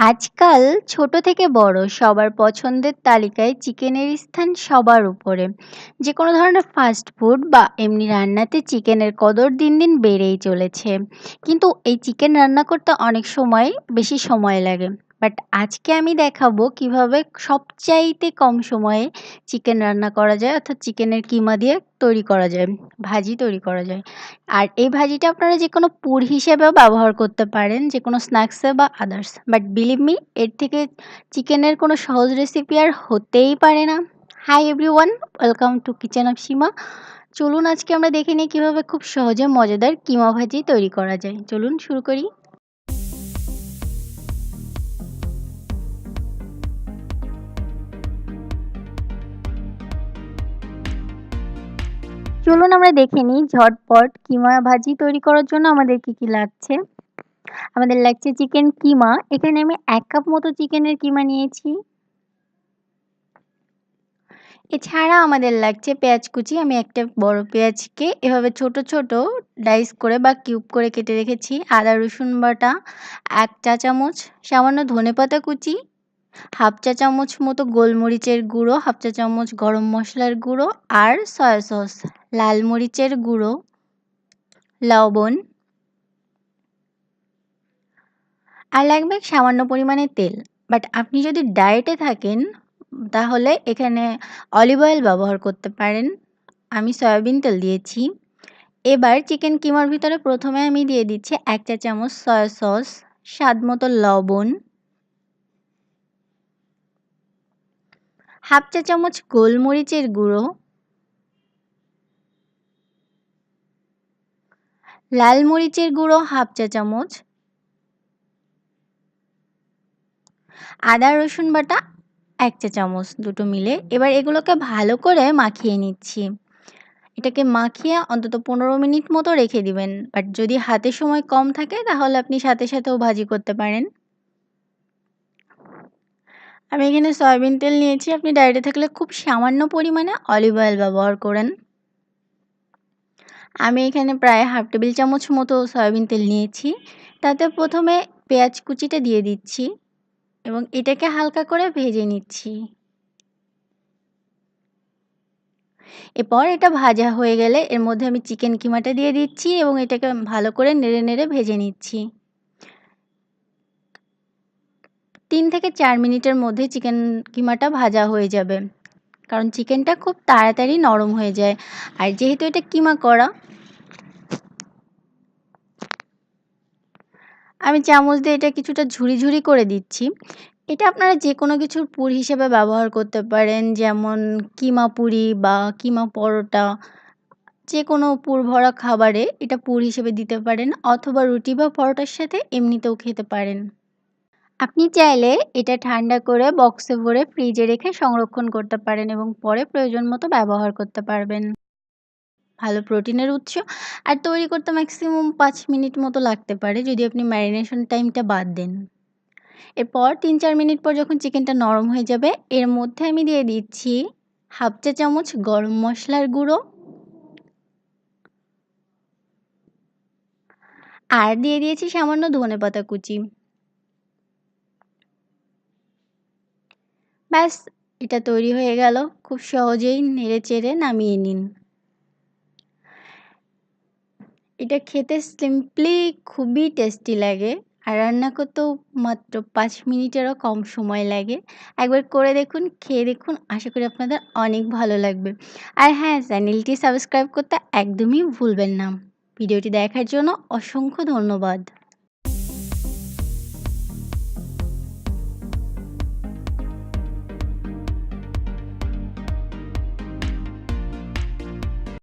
আজকাল ছোট থেকে বড় সবার পছন্দের তালিকায় চিকেনের স্থান সবার উপরে। যেকোনো ধরনের ফাস্ট ফুড বা এমনি রান্নাতে চিকেনের কদর দিন দিন বেড়েই চলেছে। কিন্তু এই চিকেন রান্না করতে অনেক সময় বেশি সময় লাগে। বাট আজকে আমি দেখাবো কিভাবে সবচাইতে কম সময়ে চিকেন রান্না করা যায়, অর্থাৎ চিকেনের কিমা দিয়ে তৈরি করা যায়, ভাজি তৈরি করা যায়। আর এই ভাজিটা আপনারা যেকোনো পুর হিসেবেও ব্যবহার করতে পারেন, যেকোনো স্ন্যাক্সে বা আদার্স। বাট বিলিভ মি, এর থেকে চিকেনের কোনো সহজ রেসিপি আর হতেই পারে না। Hi everyone, welcome to kitchen of Seema. চলুন আজকে আমরা দেখে নিই কীভাবে খুব সহজে মজাদার কিমা ভাজি তৈরি করা যায়। চলুন শুরু করি। চলুন আমরা দেখে নিই ঝটপট কিমা ভাজি তৈরি করার জন্য আমাদের কী কী লাগছে। আমাদের লাগছে চিকেন কিমা। এখানে আমি 1 কাপ মতো চিকেনের কিমা নিয়েছি। এছাড়া আমাদের লাগছে পেঁয়াজ কুচি। আমি একটা বড় পেঁয়াজকে এভাবে ছোট ছোট ডাইস করে বা কিউব করে কেটে রেখেছি। আদা রসুন বাটা 1 চা চামচ, সামান্য ধনেপাতা কুচি, হাফ চা চামচ মতো গোলমরিচের গুঁড়ো, হাফ চা চামচ গরম মশলার গুঁড়ো আর সয়া সস, লাল মরিচের গুঁড়ো, লবণ আর লাগবে সামান্য পরিমাণে তেল। বাট আপনি যদি ডায়েটে থাকেন তাহলে এখানে অলিভ অয়েল ব্যবহার করতে পারেন। আমি সয়াবিন তেল দিয়েছি। এবার চিকেন কিমার ভিতরে প্রথমে আমি দিয়ে দিচ্ছি 1 চা চামচ সয়া সস, স্বাদ মতো লবণ, হাফ চা চামচ গোলমরিচের গুঁড়ো, লাল মরিচের গুঁড়ো হাফ চা চামচ, আদা রসুন বাটা 1 চা চামচ, দুটো মিলে। এবার এগুলোকে ভালো করে মাখিয়ে নিচ্ছি। এটাকে মাখিয়ে অন্তত 15 মিনিট মতো রেখে দিবেন। বাট যদি হাতে সময় কম থাকে তাহলে আপনি সাথে সাথেও ভাজি করতে পারেন। আমি এখানে সয়াবিন তেল নিয়েছি। আপনি ডায়েটে থাকলে খুব সামান্য পরিমাণে অলিভ অয়েল ব্যবহার করেন। আমি এখানে প্রায় হাফ টেবিল চামচ মতো সয়াবিন তেল নিয়েছি। তাতে প্রথমে পেঁয়াজ কুচিটা দিয়ে দিচ্ছি এবং এটাকে হালকা করে ভেজে নিচ্ছি। এরপর এটা ভাজা হয়ে গেলে এর মধ্যে আমি চিকেন কিমাটা দিয়ে দিচ্ছি এবং এটাকে ভালো করে নেড়ে নেড়ে ভেজে নিচ্ছি। 3 থেকে 4 মিনিটের মধ্যে চিকেন কিমাটা ভাজা হয়ে যাবে, কারণ চিকেনটা খুব তাড়াতাড়ি নরম হয়ে যায়। আর যেহেতু এটা কিমা করা, আমি চামচ দিয়ে এটা কিছুটা ঝুরি ঝুরি করে দিচ্ছি। এটা আপনারা যে কোনো কিছুর পুর হিসেবে ব্যবহার করতে পারেন, যেমন কিমা পুরি বা কিমা পরোটা, যে কোনো পুর ভরা খাবারে এটা পুর হিসেবে দিতে পারেন, অথবা রুটি বা পরোটার সাথে এমনিতেও খেতে পারেন। আপনি চাইলে এটা ঠান্ডা করে বক্সে ভরে ফ্রিজে রেখে সংরক্ষণ করতে পারেন এবং পরে প্রয়োজন মতো ব্যবহার করতে পারবেন। ভালো প্রোটিনের উৎস। আর তৈরি করতে ম্যাক্সিমাম 5 মিনিট মতো লাগতে পারে যদি আপনি ম্যারিনেশন টাইমটা বাদ দেন। এরপর 3-4 মিনিট পর যখন চিকেনটা নরম হয়ে যাবে, এর মধ্যে আমি দিয়ে দিচ্ছি হাফ চা চামচ গরম মশলার গুঁড়ো আর দিয়ে দিয়েছি সামান্য ধনেপাতা কুচি। ব্যাস, এটা তৈরি হয়ে গেল। খুব সহজেই নেড়েচেড়ে নামিয়ে নিন। এটা খেতে সিম্পলি খুবই টেস্টি লাগে আর রান্না করতেও মাত্র 5 মিনিটেরও কম সময় লাগে। একবার করে দেখুন, খেয়ে দেখুন, আশা করি আপনাদের অনেক ভালো লাগবে। আর হ্যাঁ, চ্যানেলটি সাবস্ক্রাইব করতে একদমই ভুলবেন না। ভিডিওটি দেখার জন্য অসংখ্য ধন্যবাদ।